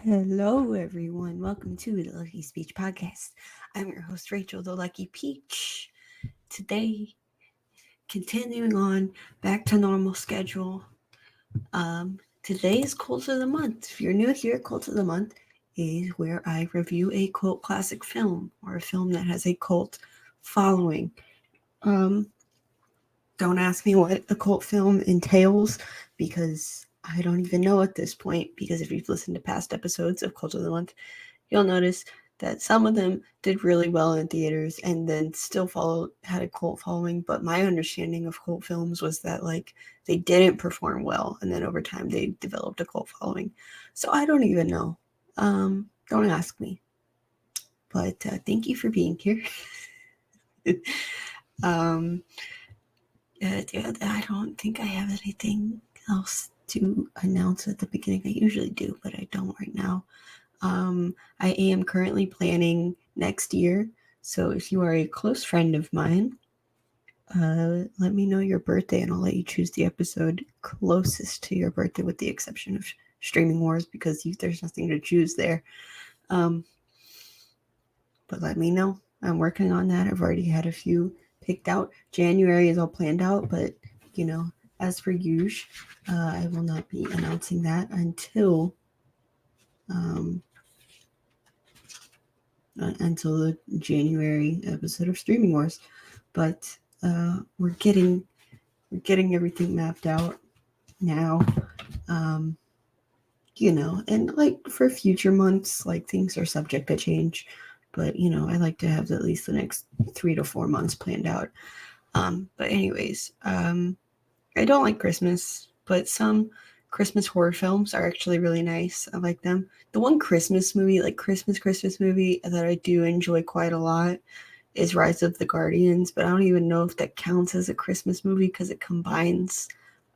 Hello, everyone. Welcome to the Luckiest Peach podcast. I'm your host, Rachel, the Lucky Peach. Today, continuing on back to normal schedule. Today is Cult of the Month. If you're new here, Cult of the Month is where I review a cult classic film or a film that has a cult following. Um, don't ask me what a cult film entails because I don't even know at this point. Because if you've listened to past episodes of Cult of the Month, you'll notice that some of them did really well in theaters and then still had a cult following. But my understanding of cult films was that they didn't perform well, and then over time they developed a cult following. So I don't even know. Don't ask me. But thank you for being here. um, I don't think I have anything else to announce at the beginning. I usually do, but I don't right now. I am currently planning next year. So if you are a close friend of mine, let me know your birthday and I'll let you choose the episode closest to your birthday, with the exception of Streaming Wars, because there's nothing to choose there. But let me know. I'm working on that. I've already had a few picked out. January is all planned out, but as per usual, I will not be announcing that until the January episode of Streaming Wars. But we're getting everything mapped out now. And for future months, things are subject to change. But I like to have at least the next 3 to 4 months planned out. But anyways, I don't like Christmas, but some Christmas horror films are actually really nice. I like them. The one Christmas movie, Christmas movie that I do enjoy quite a lot is Rise of the Guardians, but I don't even know if that counts as a Christmas movie because it combines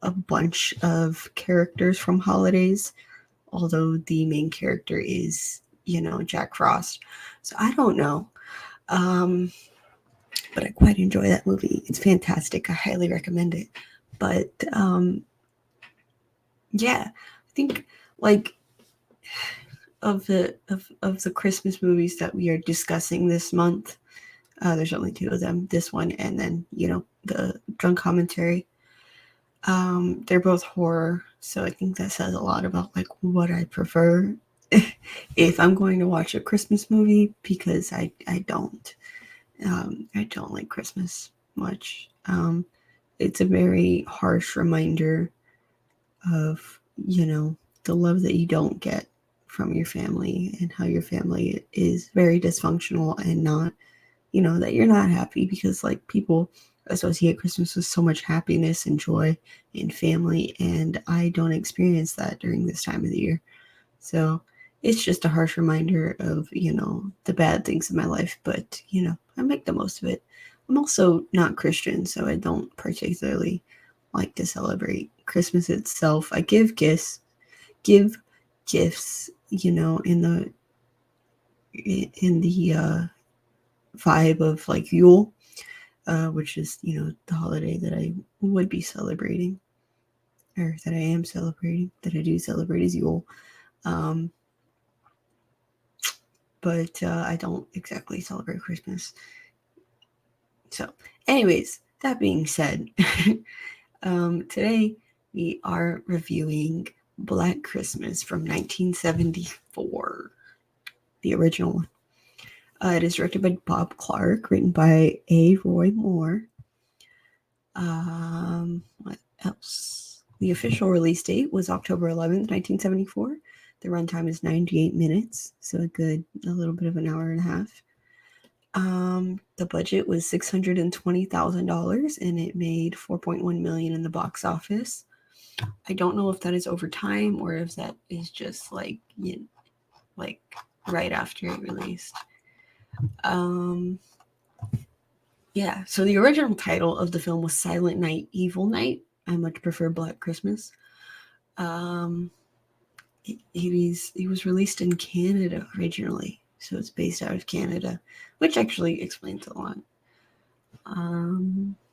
a bunch of characters from holidays, although the main character is, Jack Frost. So I don't know. But I quite enjoy that movie. It's fantastic. I highly recommend it. But yeah, I think of the Christmas movies that we are discussing this month, there's only 2 of them. This one and then the drunk commentary. They're both horror, so I think that says a lot about what I prefer if I'm going to watch a Christmas movie, because I don't like Christmas much. It's a very harsh reminder of the love that you don't get from your family, and how your family is very dysfunctional, and not that you're not happy, because people associate Christmas with so much happiness and joy and family, and I don't experience that during this time of the year. So it's just a harsh reminder of the bad things in my life, but I make the most of it. I'm also not Christian, so I don't particularly like to celebrate Christmas itself. I give gifts, in the vibe of Yule, which is the holiday that I would be celebrating, or that I am celebrating, that I do celebrate is Yule. But I don't exactly celebrate Christmas. So, anyways, that being said, today we are reviewing Black Christmas from 1974, the original one. It is directed by Bob Clark, written by A. Roy Moore. What else? The official release date was October 11th, 1974. The runtime is 98 minutes, so a little bit of an hour and a half. The budget was $620,000, and it made $4.1 million in the box office. I don't know if that is over time or if that is just right after it released. Yeah, so the original title of the film was Silent Night, Evil Night. I much prefer Black Christmas. He was released in Canada originally, so it's based out of Canada, which actually explains a lot.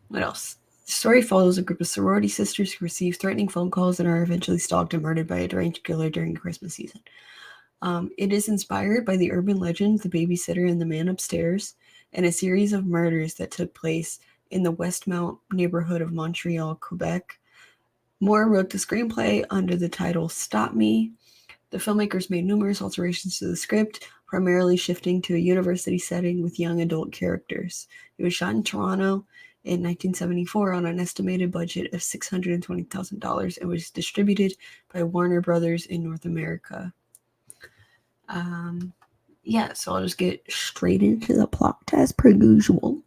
What else? The story follows a group of sorority sisters who receive threatening phone calls and are eventually stalked and murdered by a deranged killer during the Christmas season. It is inspired by the urban legend, The Babysitter and the Man Upstairs, and a series of murders that took place in the Westmount neighborhood of Montreal, Quebec. Moore wrote the screenplay under the title Stop Me. The filmmakers made numerous alterations to the script, primarily shifting to a university setting with young adult characters. It was shot in Toronto in 1974 on an estimated budget of $620,000 and was distributed by Warner Brothers in North America. So I'll just get straight into the plot as per usual.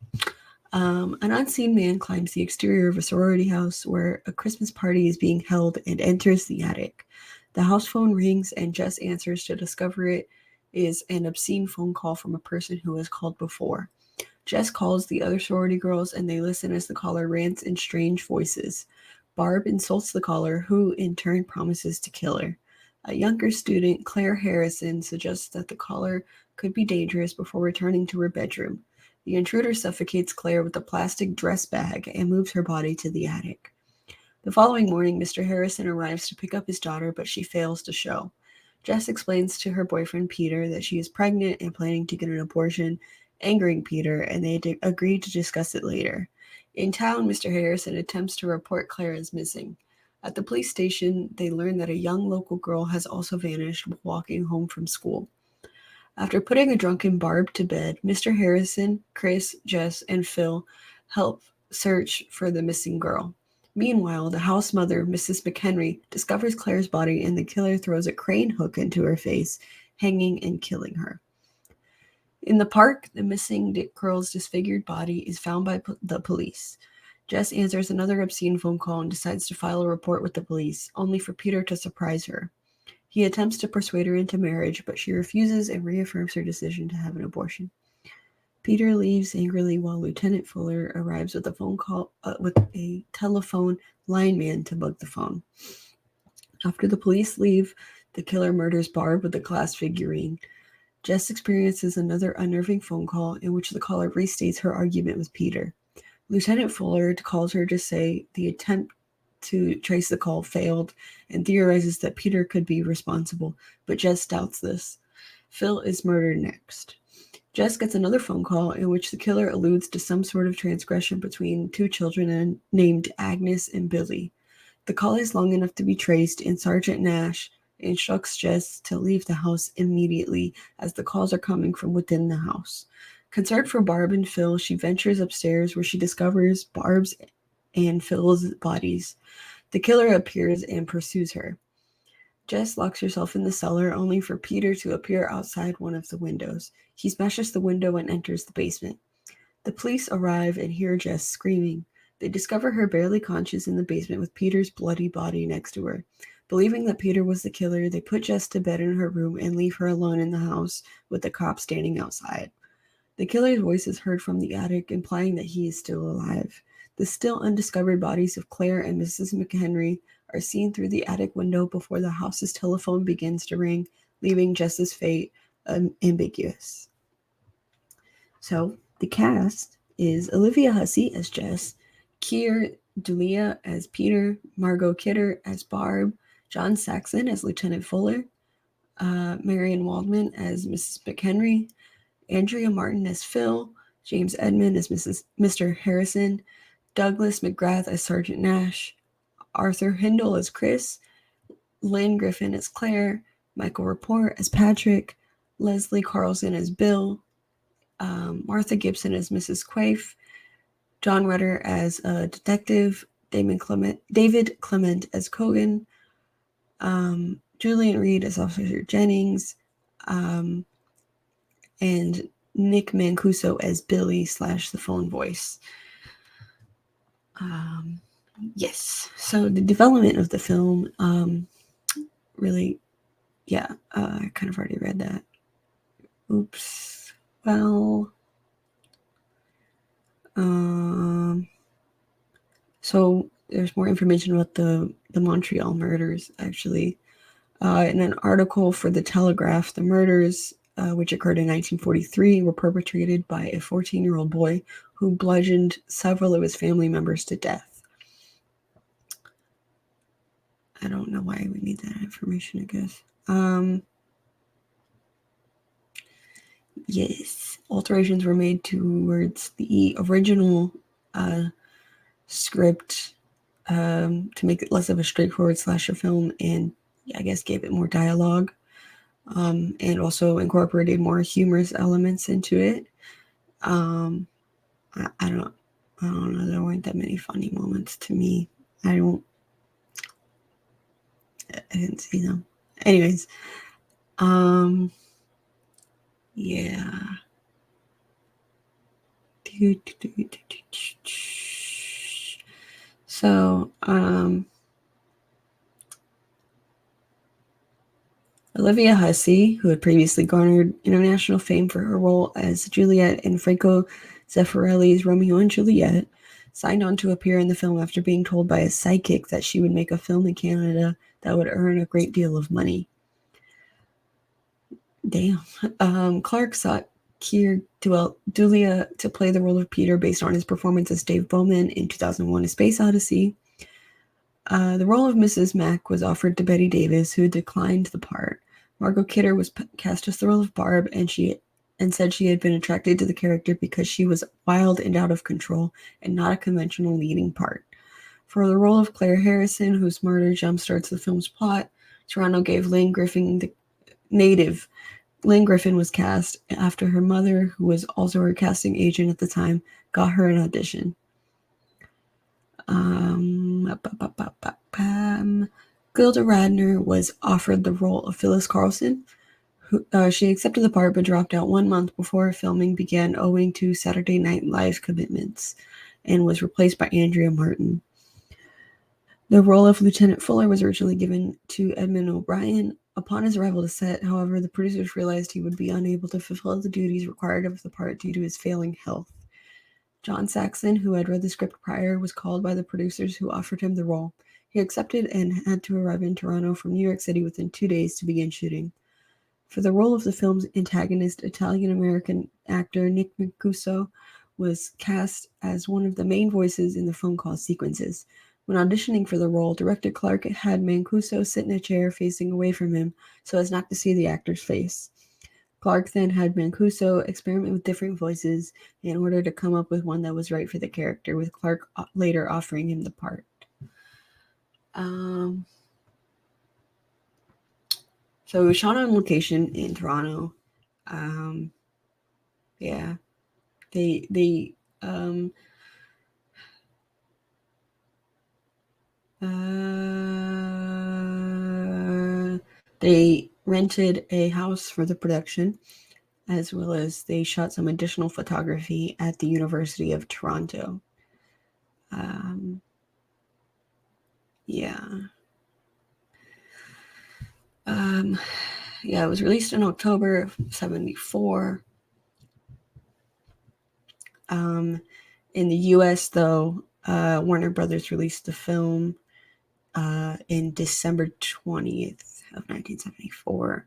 An unseen man climbs the exterior of a sorority house where a Christmas party is being held and enters the attic. The house phone rings and Jess answers to discover it is an obscene phone call from a person who has called before. Jess calls the other sorority girls and they listen as the caller rants in strange voices. Barb insults the caller, who in turn promises to kill her. A younger student, Claire Harrison, suggests that the caller could be dangerous before returning to her bedroom. The intruder suffocates Claire with a plastic dress bag and moves her body to the attic. The following morning, Mr. Harrison arrives to pick up his daughter, but she fails to show. Jess explains to her boyfriend, Peter, that she is pregnant and planning to get an abortion, angering Peter, and they agree to discuss it later. In town, Mr. Harrison attempts to report Claire as missing. At the police station, they learn that a young local girl has also vanished while walking home from school. After putting a drunken Barb to bed, Mr. Harrison, Chris, Jess, and Phil help search for the missing girl. Meanwhile, the house mother, Mrs. McHenry, discovers Claire's body and the killer throws a crane hook into her face, hanging and killing her. In the park, the missing girl's disfigured body is found by the police. Jess answers another obscene phone call and decides to file a report with the police, only for Peter to surprise her. He attempts to persuade her into marriage, but she refuses and reaffirms her decision to have an abortion. Peter leaves angrily while Lieutenant Fuller arrives with a telephone lineman to bug the phone. After the police leave, the killer murders Barb with a glass figurine. Jess experiences another unnerving phone call in which the caller restates her argument with Peter. Lieutenant Fuller calls her to say the attempt to trace the call failed and theorizes that Peter could be responsible, but Jess doubts this. Phil is murdered next. Jess gets another phone call in which the killer alludes to some sort of transgression between two children named Agnes and Billy. The call is long enough to be traced, and Sergeant Nash instructs Jess to leave the house immediately as the calls are coming from within the house. Concerned for Barb and Phil, she ventures upstairs where she discovers Barb's and Phil's bodies. The killer appears and pursues her. Jess locks herself in the cellar, only for Peter to appear outside one of the windows. He smashes the window and enters the basement. The police arrive and hear Jess screaming. They discover her barely conscious in the basement with Peter's bloody body next to her. Believing that Peter was the killer, they put Jess to bed in her room and leave her alone in the house with the cops standing outside. The killer's voice is heard from the attic, implying that he is still alive. The still undiscovered bodies of Claire and Mrs. McHenry are seen through the attic window before the house's telephone begins to ring, leaving Jess's fate ambiguous. So, the cast is Olivia Hussey as Jess, Keir Dullea as Peter, Margot Kidder as Barb, John Saxon as Lieutenant Fuller, Marion Waldman as Mrs. McHenry, Andrea Martin as Phil, James Edmund as Mr. Harrison, Douglas McGrath as Sergeant Nash, Arthur Hindle as Chris, Lynn Griffin as Claire, Michael Rapport as Patrick, Leslie Carlson as Bill, Martha Gibson as Mrs. Quaife, John Rutter as a detective, David Clement as Cogan, Julian Reed as Officer Jennings, and Nick Mancuso as Billy / the phone voice. Yes, so the development of the film, really, I kind of already read that. Oops. Well, so there's more information about the Montreal murders, actually. In an article for The Telegraph, the murders, which occurred in 1943, were perpetrated by a 14-year-old boy who bludgeoned several of his family members to death. I don't know why we need that information, I guess. Yes, alterations were made towards the original script to make it less of a straightforward slasher film, and I guess gave it more dialogue, and also incorporated more humorous elements into it. I don't know. There weren't that many funny moments to me. I didn't see them. Anyways, yeah. So, Olivia Hussey, who had previously garnered international fame for her role as Juliet in Franco Zeffirelli's Romeo and Juliet, signed on to appear in the film after being told by a psychic that she would make a film in Canada that would earn a great deal of money. Damn. Clark sought Keir Dullea to play the role of Peter based on his performance as Dave Bowman in 2001: A Space Odyssey. The role of Mrs. Mack was offered to Bette Davis, who declined the part. Margot Kidder was cast as the role of Barb, and said she had been attracted to the character because she was wild and out of control, and not a conventional leading part. For the role of Claire Harrison, whose murder jumpstarts the film's plot, Toronto gave Lane Griffin the native. Lane Griffin was cast after her mother, who was also her casting agent at the time, got her an audition. Gilda Radner was offered the role of Phyllis Carlson. She accepted the part but dropped out 1 month before filming began owing to Saturday Night Live commitments, and was replaced by Andrea Martin. The role of Lieutenant Fuller was originally given to Edmund O'Brien. Upon his arrival to set, however, the producers realized he would be unable to fulfill the duties required of the part due to his failing health. John Saxon, who had read the script prior, was called by the producers, who offered him the role. He accepted and had to arrive in Toronto from New York City within 2 days to begin shooting. For the role of the film's antagonist, Italian-American actor Nick Mancuso was cast as one of the main voices in the phone call sequences. When auditioning for the role, director Clark had Mancuso sit in a chair facing away from him so as not to see the actor's face. Clark then had Mancuso experiment with different voices in order to come up with one that was right for the character, with Clark later offering him the part. So it was shot on location in Toronto. Yeah. They rented a house for the production, as well as they shot some additional photography at the University of Toronto. Yeah. Yeah, it was released in October of 1974. In the US, though, Warner Brothers released the film in December 20th of 1974.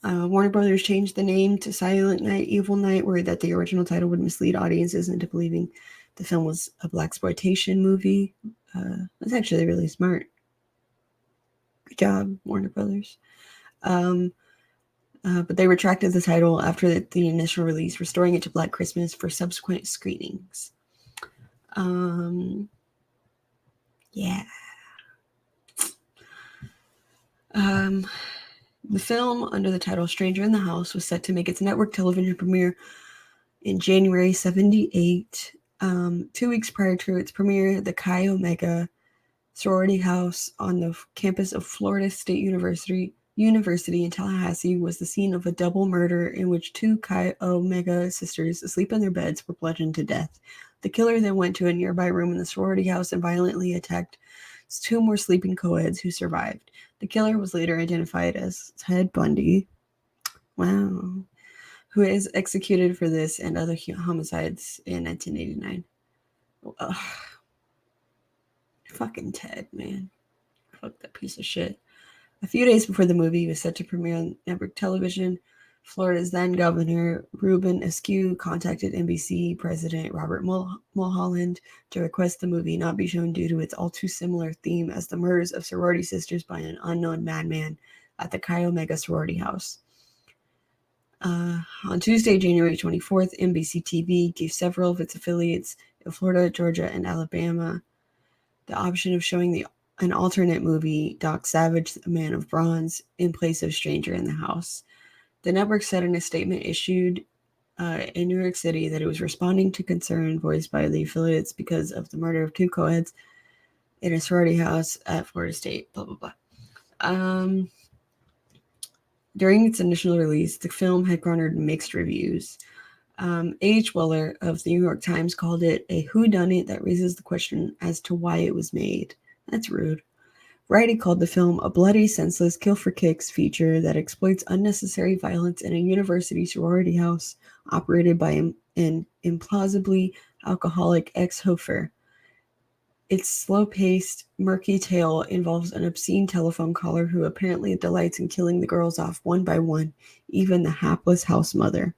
Warner Brothers changed the name to Silent Night, Evil Night, worried that the original title would mislead audiences into believing the film was a blaxploitation movie. That's actually really smart. Good job, Warner Brothers. But they retracted the title after the initial release, restoring it to Black Christmas for subsequent screenings. Yeah. The film, under the title Stranger in the House, was set to make its network television premiere in January 1978. 2 weeks prior to its premiere, the Chi Omega sorority house on the campus of Florida State University in Tallahassee was the scene of a double murder in which 2 Chi Omega sisters asleep in their beds were bludgeoned to death. The killer then went to a nearby room in the sorority house and violently attacked 2 more sleeping co-eds who survived. The killer was later identified as Ted Bundy. Wow. Who is executed for this and other homicides in 1989. Ugh. Fucking Ted, man. Fuck that piece of shit. A few days before the movie was set to premiere on network television, Florida's then governor, Ruben Askew, contacted NBC president Robert Mulholland to request the movie not be shown due to its all too similar theme as the murders of sorority sisters by an unknown madman at the Chi Omega sorority house. On Tuesday, January 24th, NBC TV gave several of its affiliates in Florida, Georgia, and Alabama the option of showing an alternate movie, Doc Savage, A Man of Bronze, in place of Stranger in the House. The network said in a statement issued in New York City that it was responding to concern voiced by the affiliates because of the murder of two co-eds in a sorority house at Florida State, blah, blah, blah. During its initial release, the film had garnered mixed reviews. A.H. Weller of the New York Times called it a whodunit that raises the question as to why it was made. That's rude. Variety called the film a bloody, senseless, kill-for-kicks feature that exploits unnecessary violence in a university sorority house operated by an implausibly alcoholic ex-hofer. Its slow-paced, murky tale involves an obscene telephone caller who apparently delights in killing the girls off one by one, even the hapless house mother.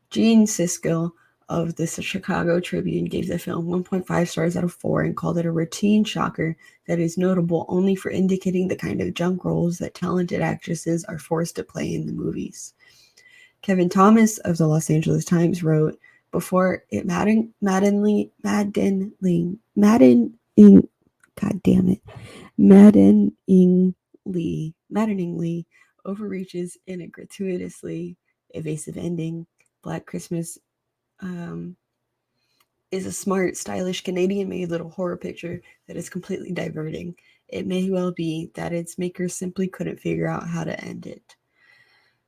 Gene Siskel of the Chicago Tribune gave the film 1.5 stars out of 4 and called it a routine shocker that is notable only for indicating the kind of junk roles that talented actresses are forced to play in the movies. Kevin Thomas of the Los Angeles Times wrote, before it maddeningly overreaches in a gratuitously evasive ending, Black Christmas is a smart, stylish, Canadian-made little horror picture that is completely diverting. It may well be that its makers simply couldn't figure out how to end it.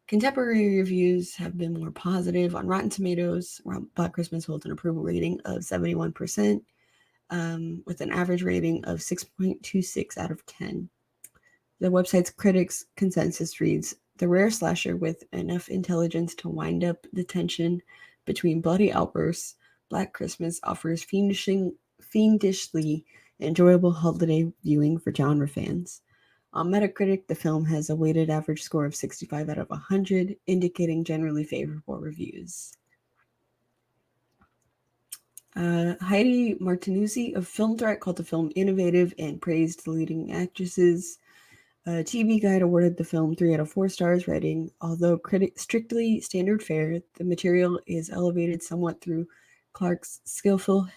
Contemporary reviews have been more positive. On Rotten Tomatoes, Black Christmas holds an approval rating of 71%, with an average rating of 6.26 out of 10. The website's critics' consensus reads, the rare slasher with enough intelligence to wind up the tension between bloody outbursts, Black Christmas offers fiendishly enjoyable holiday viewing for genre fans. On Metacritic, the film has a weighted average score of 65 out of 100, indicating generally favorable reviews. Heidi Martinuzzi of Film Threat called the film innovative and praised the leading actresses. TV Guide awarded the film 3 out of 4 stars, writing, although strictly standard fare, the material is elevated somewhat through Clark's skillful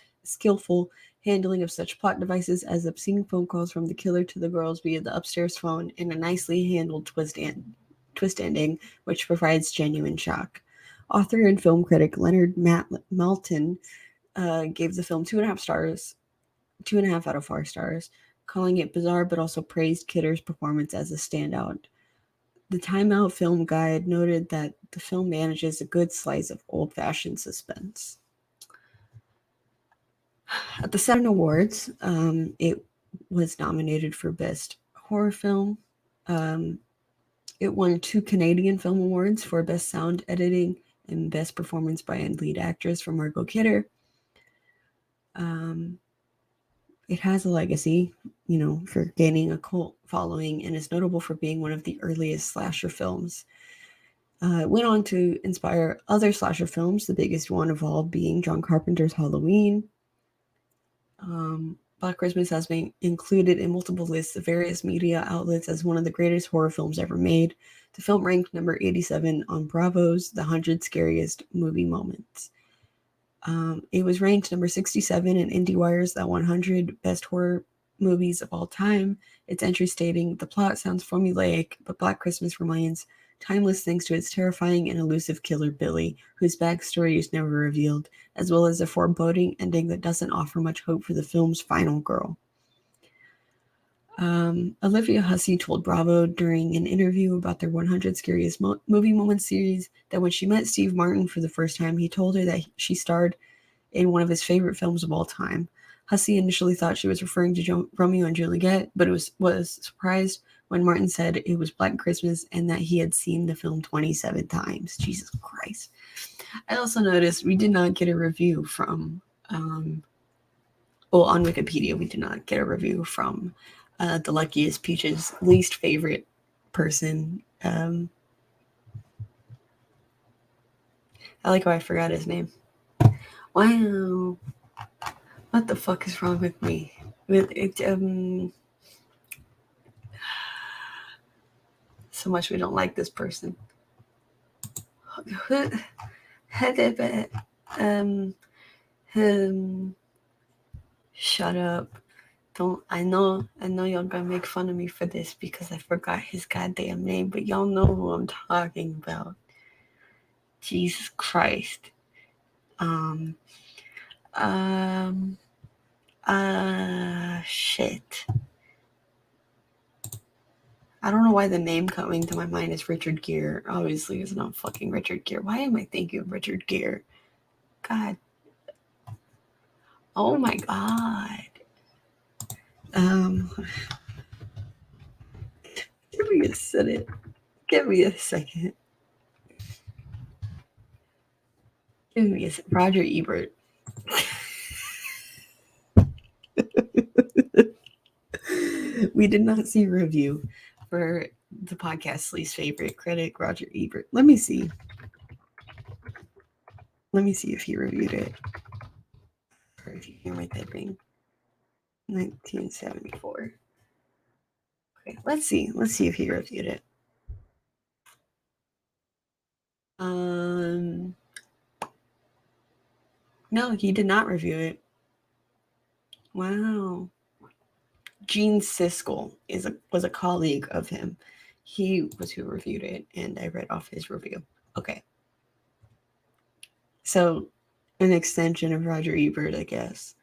handling of such plot devices as obscene phone calls from the killer to the girls via the upstairs phone and a nicely handled twist ending, which provides genuine shock. Author and film critic Leonard Maltin gave the film 2.5 out of 4 stars, calling it bizarre but also praised Kidder's performance as a standout. The Time Out Film Guide noted that the film manages a good slice of old-fashioned suspense. At the Saturn Awards, it was nominated for Best Horror Film. It won 2 Canadian Film Awards for Best Sound Editing and Best Performance by a Lead Actress for Margot Kidder. It has a legacy, for gaining a cult following and is notable for being one of the earliest slasher films. It went on to inspire other slasher films, the biggest one of all being John Carpenter's Halloween. Black Christmas has been included in multiple lists of various media outlets as one of the greatest horror films ever made. The film ranked number 87 on Bravo's The 100 Scariest Movie Moments. It was ranked number 67 in IndieWire's The 100 Best Horror Movies of All Time. Its entry stating, the plot sounds formulaic, but Black Christmas remains timeless thanks to its terrifying and elusive killer Billy, whose backstory is never revealed, as well as a foreboding ending that doesn't offer much hope for the film's final girl. Olivia Hussey told Bravo during an interview about their 100 Scariest Movie Moments series that when she met Steve Martin for the first time, he told her that she starred in one of his favorite films of all time. Hussey initially thought she was referring to Romeo and Juliet, but was surprised when Martin said it was Black Christmas and that he had seen the film 27 times. Jesus Christ. I also noticed we did not get a review from, on Wikipedia, we did not get a review from the Luckiest Peach's least favorite person. I like how I forgot his name. Wow. What the fuck is wrong with me? So much we don't like this person. Shut up. Don't I know y'all gonna make fun of me for this because I forgot his goddamn name, but y'all know who I'm talking about. Jesus Christ. Um shit. I don't know why the name coming to my mind is Richard Gere. Obviously, it's not fucking Richard Gere. Why am I thinking of Richard Gere? God. Oh my god. Give me a second. Give me a second. Give me a second. Roger Ebert. We did not see a review for the podcast's least favorite critic, Roger Ebert. Let me see. Let me see if he reviewed it. Or if you hear my typing. 1974. Okay, let's see. Let's see if he reviewed it. No, he did not review it. Wow. Gene Siskel was a colleague of him. He was who reviewed it, and I read off his review. Okay. So, an extension of Roger Ebert, I guess.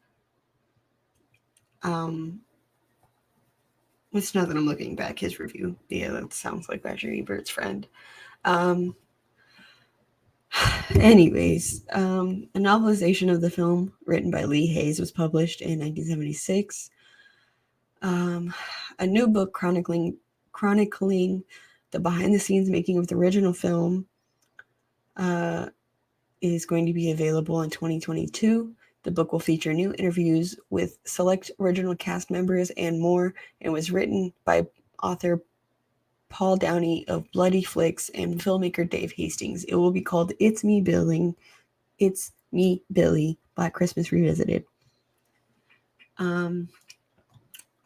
It's not that I'm looking back his review. Yeah, that sounds like Roger Ebert's friend. Anyways, a novelization of the film written by Lee Hayes was published in 1976. A new book chronicling the behind-the-scenes making of the original film is going to be available in 2022. The book will feature new interviews with select original cast members and more, and was written by author Paul Downey of Bloody Flicks and filmmaker Dave Hastings. It will be called It's Me, Billy, Black Christmas Revisited.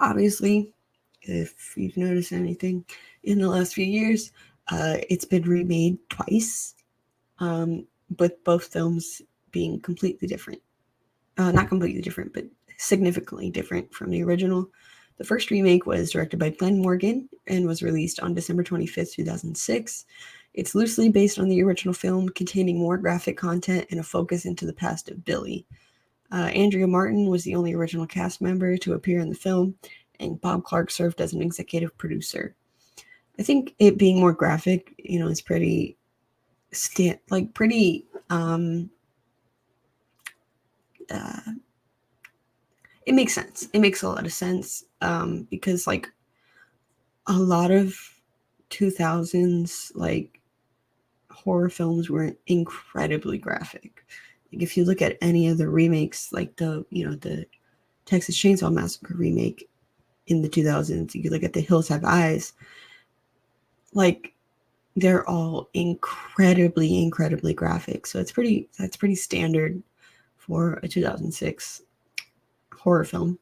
Obviously, if you've noticed anything in the last few years, it's been remade twice, but both films being completely different. Not completely different, but significantly different from the original. The first remake was directed by Glenn Morgan and was released on December 25th, 2006. It's loosely based on the original film, containing more graphic content and a focus into the past of Billy. Andrea Martin was the only original cast member to appear in the film, and Bob Clark served as an executive producer. I think it being more graphic, is pretty it makes sense. It makes a lot of sense because like a lot of 2000s horror films were incredibly graphic. Like if you look at any of the remakes, like the Texas Chainsaw Massacre remake in the 2000s, you look at The Hills Have Eyes, like they're all incredibly graphic. So that's pretty standard for a 2006 horror film.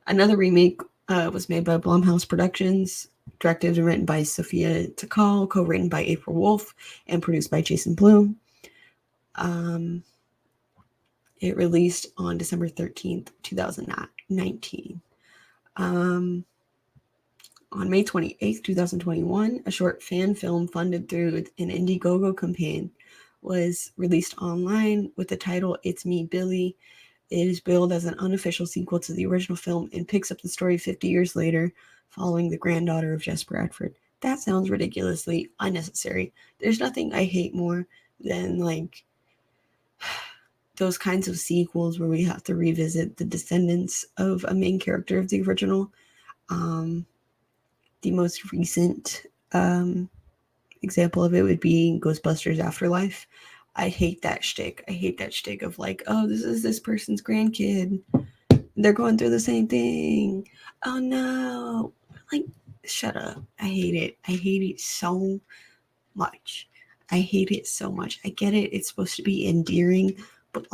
Another remake was made by Blumhouse Productions, directed and written by Sophia Takal, co-written by April Wolf, and produced by Jason Blum. It released on December 13th, 2019. On May 28th, 2021, a short fan film funded through an Indiegogo campaign was released online with the title It's Me, Billy. It is billed as an unofficial sequel to the original film and picks up the story 50 years later, following the granddaughter of Jess Bradford. That sounds ridiculously unnecessary. There's nothing I hate more than those kinds of sequels where we have to revisit the descendants of a main character of the original. The most recent example of it would be Ghostbusters Afterlife. I hate that shtick. I hate that shtick of oh, this is this person's grandkid. They're going through the same thing. Oh no. Shut up. I hate it. I hate it so much. I hate it so much. I get it. It's supposed to be endearing, but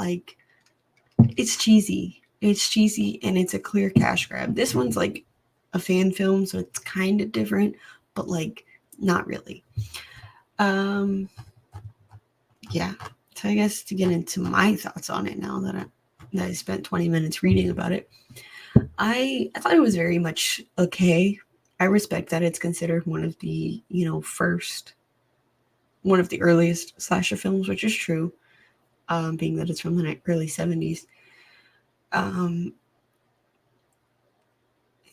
it's cheesy. It's cheesy and it's a clear cash grab. This one's a fan film, so it's kind of different, but not really. Yeah. So I guess to get into my thoughts on it now that I spent 20 minutes reading about it, I thought it was very much okay. I respect that it's considered one of the, one of the earliest slasher films, which is true, being that it's from the early 70s. Um,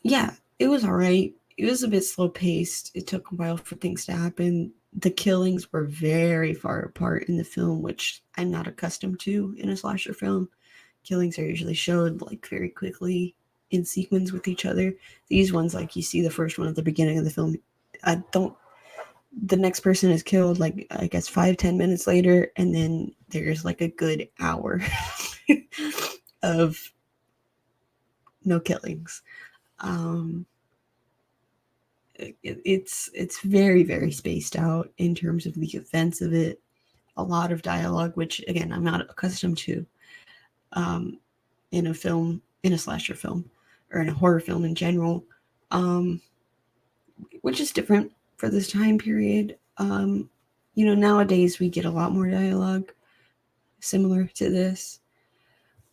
yeah, it was all right. It was a bit slow paced. It took a while for things to happen. The killings were very far apart in the film, which I'm not accustomed to in a slasher film. Killings are usually showed like very quickly in sequence with each other. These ones, like you see the first one at the beginning of the film, I don't. The next person is killed like I guess 5-10 minutes later, and then there's like a good hour of no killings. Um, it's very very spaced out in terms of the events of it. A lot of dialogue, which again I'm not accustomed to um, in a film, in a slasher film, or in a horror film in general, um, which is different for this time period. Nowadays we get a lot more dialogue similar to this.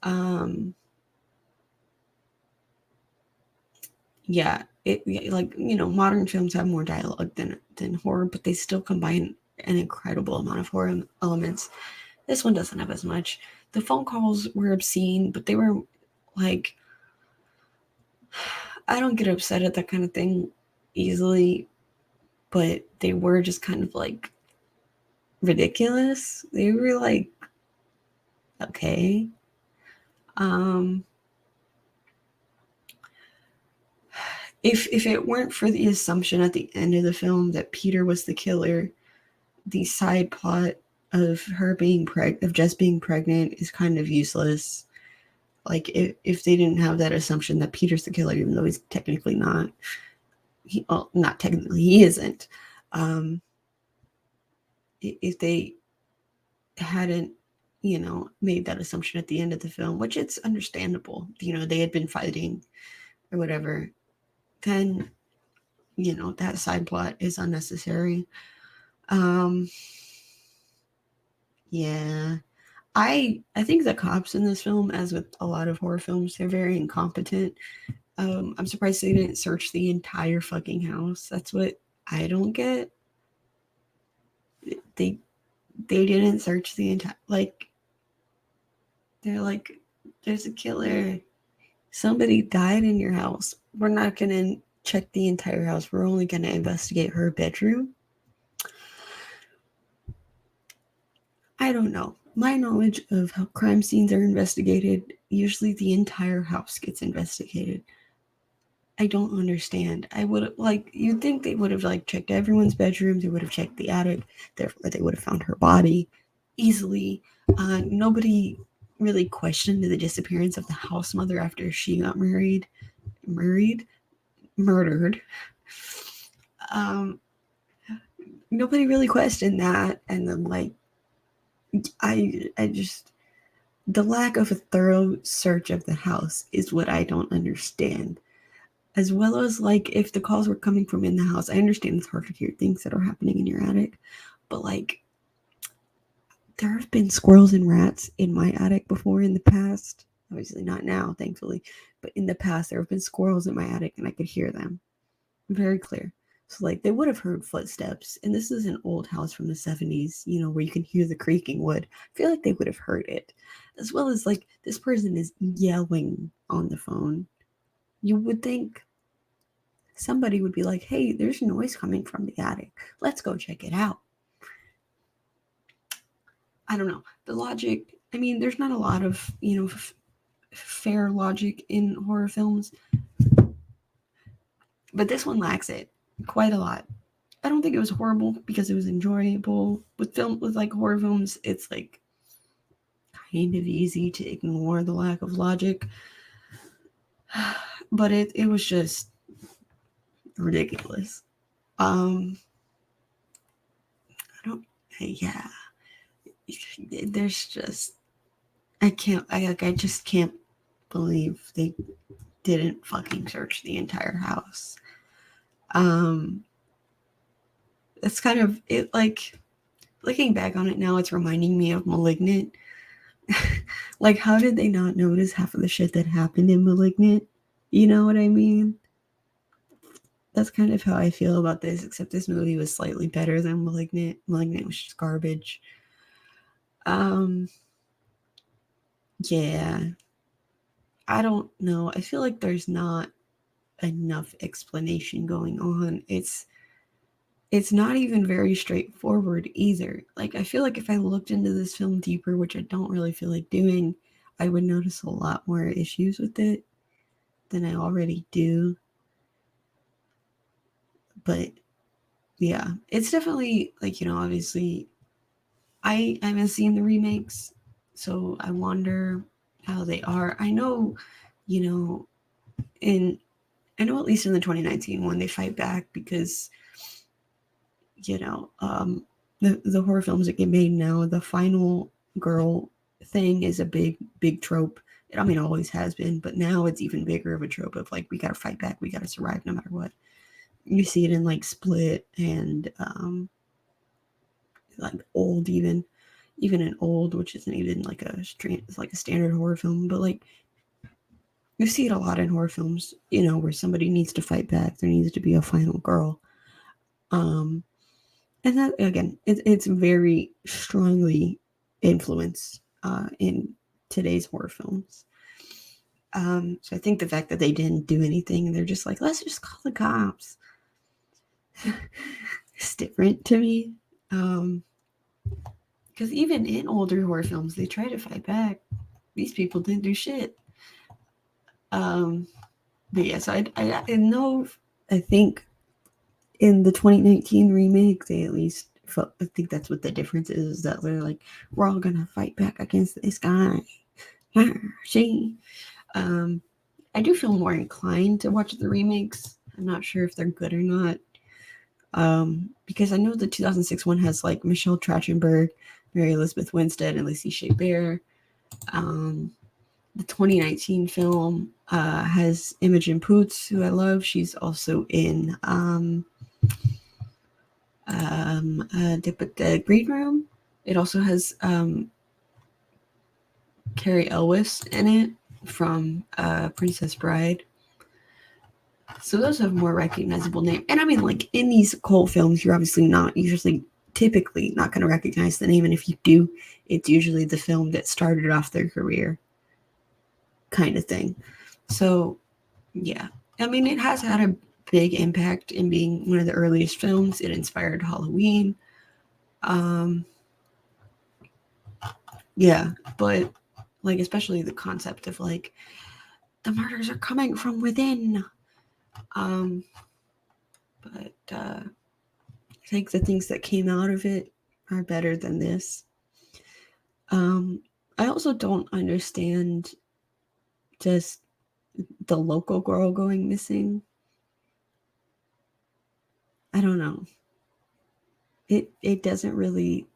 Um, yeah, modern films have more dialogue than horror, but they still combine an incredible amount of horror elements. This one doesn't have as much. The phone calls were obscene, but they were like, I don't get upset at that kind of thing easily, but they were just kind of like ridiculous. They were like, okay. Um, if it weren't for the assumption at the end of the film that Peter was the killer, the side plot of her being of Jess being pregnant is kind of useless. Like if they didn't have that assumption that Peter's the killer, even though he's technically not. Not technically, he isn't. Um, if they hadn't, made that assumption at the end of the film, which it's understandable, they had been fighting or whatever, then, that side plot is unnecessary. Um, yeah. I think the cops in this film, as with a lot of horror films, they're very incompetent. I'm surprised they didn't search the entire fucking house. That's what I don't get. They they didn't search the entire, like, they're like, there's a killer. Somebody died in your house. We're not gonna check the entire house. We're only gonna investigate her bedroom. I don't know. My knowledge of how crime scenes are investigated, usually the entire house gets investigated. I don't understand. I would like, you'd think they would have like checked everyone's bedroom. They would have checked the attic. Therefore, they would have found her body easily. Nobody really questioned the disappearance of the house mother after she got murdered. Um, Nobody really questioned that. And then like, I just, the lack of a thorough search of the house is what I don't understand. As well as like if the calls were coming from in the house, I understand it's hard to hear things that are happening in your attic, but like there have been squirrels and rats in my attic before in the past. Obviously not now, thankfully, but in the past there have been squirrels in my attic and I could hear them very clear. So like they would have heard footsteps, and this is an old house from the 70s, where you can hear the creaking wood. I feel like they would have heard it, as well as like this person is yelling on the phone. You would think somebody would be like, hey, there's noise coming from the attic. Let's go check it out. I don't know. The logic, I mean, there's not a lot of, fair logic in horror films, but this one lacks it quite a lot. I don't think it was horrible because it was enjoyable. With like horror films, it's like kind of easy to ignore the lack of logic. But it was just ridiculous. I don't yeah. There's just I just can't believe they didn't fucking search the entire house. It's kind of it like looking back on it now, it's reminding me of Malignant. Like, how did they not notice half of the shit that happened in Malignant? You know what I mean? That's kind of how I feel about this, except this movie was slightly better than Malignant. Malignant was just garbage. Yeah. I don't know. I feel like there's not enough explanation going on. It's not even very straightforward either. Like, I feel like if I looked into this film deeper, which I don't really feel like doing, I would notice a lot more issues with it than I already do. But yeah, it's definitely like, obviously I haven't seen the remakes, so I wonder how they are. You know, in I know at least in the 2019 one they fight back because the horror films that get made now, the final girl thing is a big trope. I mean, it always has been, but now it's even bigger of a trope of like we gotta fight back, we gotta survive no matter what. You see it in like Split and like Old, even in Old, which isn't even like it's like a standard horror film, but like you see it a lot in horror films, where somebody needs to fight back. There needs to be a final girl. Um, and that again, it's very strongly influenced in today's horror films. So I think the fact that they didn't do anything and they're just like, let's just call the cops, it's different to me. Because even in older horror films, they try to fight back. These people didn't do shit. But yes, I know. I think in the 2019 remake, they at least felt. I think that's what the difference is. That they're like, we're all gonna fight back against this guy. She. I do feel more inclined to watch the remakes. I'm not sure if they're good or not. Because I know the 2006 one has like Michelle Trachtenberg, Mary Elizabeth Winstead, and Lacey Shea Bear. The 2019 film has Imogen Poots, who I love. She's also in the Green Room. It also has Carrie Elwes in it from Princess Bride. So those have more recognizable names. And I mean, like in these cult films, you're obviously not usually typically not going to recognize the name. And if you do, it's usually the film that started off their career kind of thing. So yeah, I mean, it has had a big impact in being one of the earliest films. It inspired Halloween. Yeah, but like especially the concept of like the murders are coming from within. But I think the things that came out of it are better than this. I also don't understand just the local girl going missing. I don't know. It doesn't really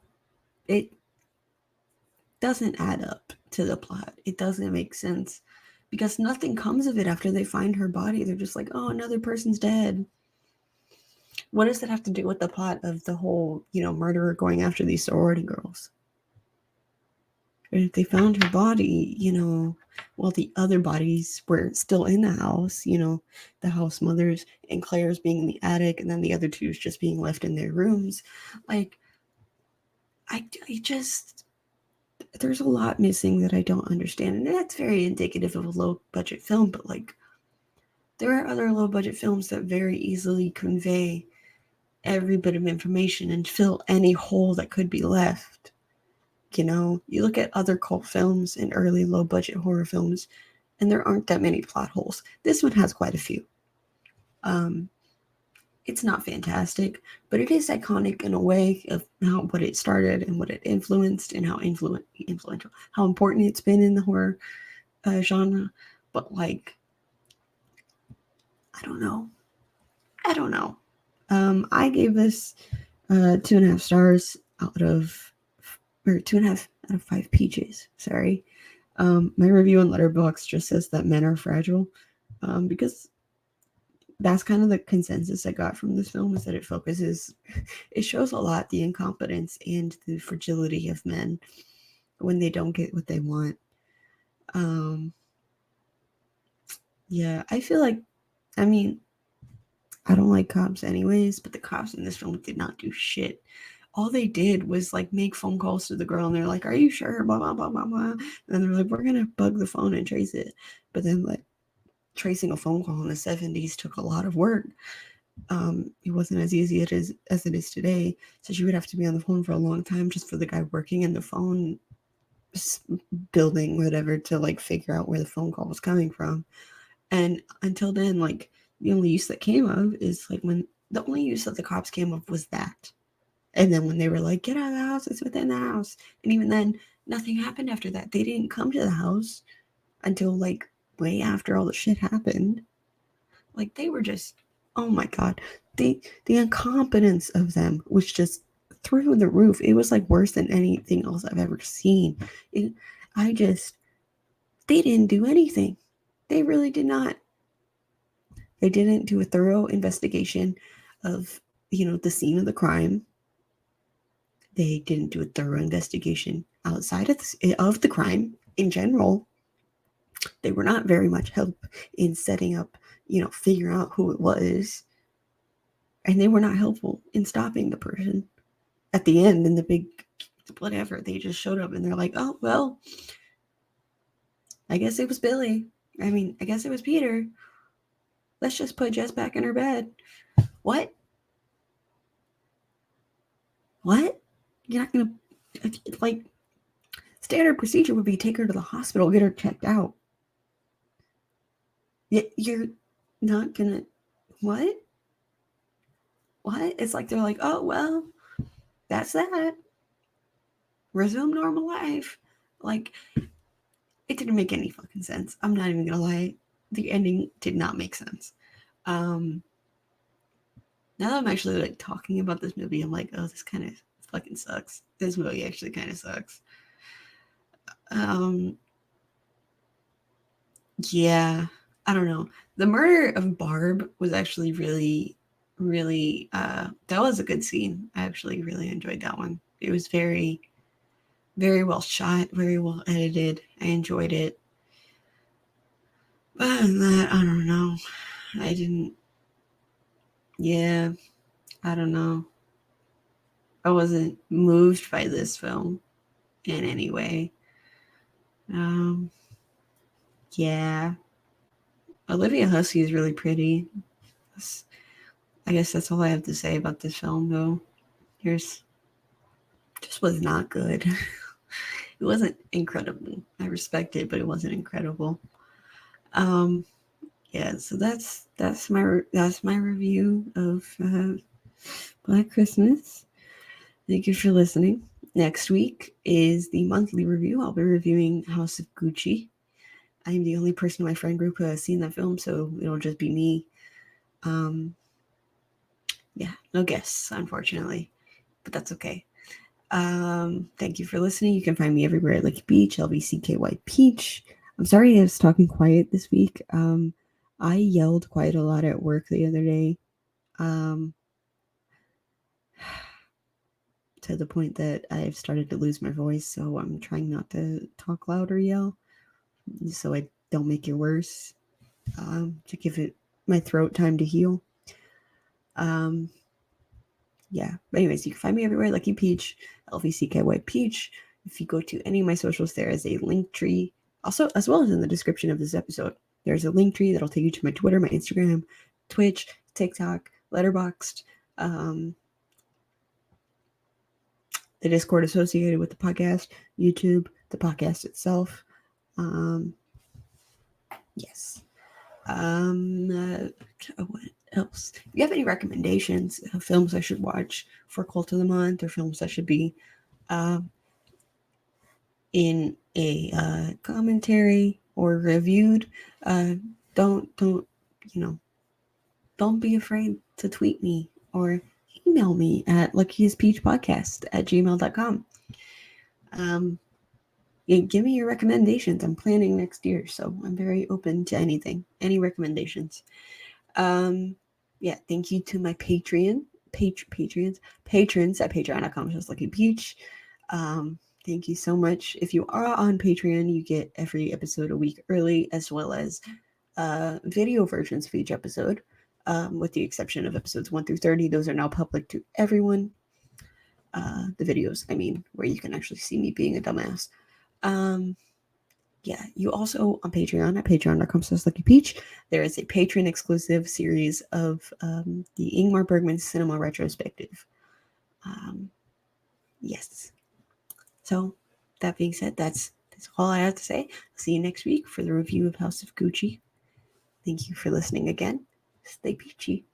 it doesn't add up to the plot. It doesn't make sense because nothing comes of it after they find her body. They're just like, oh, another person's dead. What does that have to do with the plot of the whole, murderer going after these sorority girls? And if they found her body, while the other bodies were still in the house, the house mothers and Claire's being in the attic, and then the other two's just being left in their rooms. Like, I just there's a lot missing that I don't understand. And that's very indicative of a low budget film, but like there are other low budget films that very easily convey every bit of information and fill any hole that could be left. You look at other cult films and early low budget horror films, and there aren't that many plot holes. This one has quite a few. It's not fantastic, but it is iconic in a way of what it started and what it influenced and how influential, how important it's been in the horror genre. But like, I don't know. I gave this 2.5 stars out of, or 2.5 out of 5 peaches. Sorry. My review on Letterboxd just says that men are fragile, because that's kind of the consensus I got from this film, is that it shows a lot the incompetence and the fragility of men when they don't get what they want. Yeah, I feel like, I mean, I don't like cops anyways, but the cops in this film did not do shit. All they did was like make phone calls to the girl, and they're like, "Are you sure?" Blah blah blah blah blah. And they're like, "We're gonna bug the phone and trace it." But then, like, tracing a phone call in the '70s took a lot of work. It wasn't as easy as it is today. So she would have to be on the phone for a long time just for the guy working in the phone building, whatever, to like figure out where the phone call was coming from. And until then, like, the only use that came of is like when the only use that the cops came of was that. And then when they were like, "Get out of the house, it's within the house." And even then, nothing happened after that. They didn't come to the house until like way after all the shit happened. Like, they were just, oh my god. The incompetence of them was just through the roof. It was like worse than anything else I've ever seen. It, I just, they didn't do anything. They really did not. They didn't do a thorough investigation of, the scene of the crime. They didn't do a thorough investigation outside of the crime in general. They were not very much help in setting up, figuring out who it was. And they were not helpful in stopping the person. At the end, in the big whatever, they just showed up and they're like, "Oh, well, I guess it was Billy. I mean, I guess it was Peter. Let's just put Jess back in her bed." What? What? You're not going to, like, standard procedure would be take her to the hospital, get her checked out. You're not going to, what? What? It's like they're like, "Oh, well, that's that. Resume normal life." Like, it didn't make any fucking sense. I'm not even going to lie. The ending did not make sense. Now that I'm actually like talking about this movie, I'm like, oh, this kind of fucking sucks. This movie actually kind of sucks. Yeah, I don't know. The murder of Barb was actually really, really, that was a good scene. I actually really enjoyed that one. It was very, very well shot, very well edited. I enjoyed it. But other than that, I don't know. I didn't, yeah, I don't know. I wasn't moved by this film in any way. Um, yeah. Olivia Hussey is really pretty. I guess that's all I have to say about this film, though. Here's just was not good. It wasn't incredible. I respect it, but it wasn't incredible. Yeah, so that's my review of Black Christmas. Thank you for listening. Next week is the monthly review. I'll be reviewing House of Gucci. I'm the only person in my friend group who has seen that film, so it'll just be me. Yeah, no guests, unfortunately, but that's okay. Thank you for listening. You can find me everywhere at Luckiest Peach, LBCKY Peach. I'm sorry I was talking quiet this week. I yelled quite a lot at work the other day. To the point that I've started to lose my voice, so I'm trying not to talk loud or yell, so I don't make it worse. To give it my throat time to heal. Yeah. But anyways, you can find me everywhere, Luckiest Peach, LVCKY Peach. If you go to any of my socials, there is a link tree. Also, as well as in the description of this episode, there's a link tree that'll take you to my Twitter, my Instagram, Twitch, TikTok, Letterboxd, the Discord associated with the podcast, YouTube, the podcast itself. Yes. What else? If you have any recommendations of films I should watch for Cult of the Month, or films that should be in a commentary or reviewed, don't be afraid to tweet me or email me at luckiestpeachpodcast@gmail.com. Give me your recommendations. I'm planning next year, so I'm very open to anything, any recommendations. Yeah, thank you to my patrons at patreon.com/Luckiest Peach. Thank you so much. If you are on Patreon, you get every episode a week early, as well as video versions of each episode, with the exception of episodes 1 through 30. Those are now public to everyone. The videos, I mean, where you can actually see me being a dumbass. Yeah, you also on Patreon at patreon.com/LuckyPeach. There is a patron exclusive series of the Ingmar Bergman Cinema Retrospective. Yes. So that being said, that's all I have to say. I'll see you next week for the review of House of Gucci. Thank you for listening again. Stay peachy.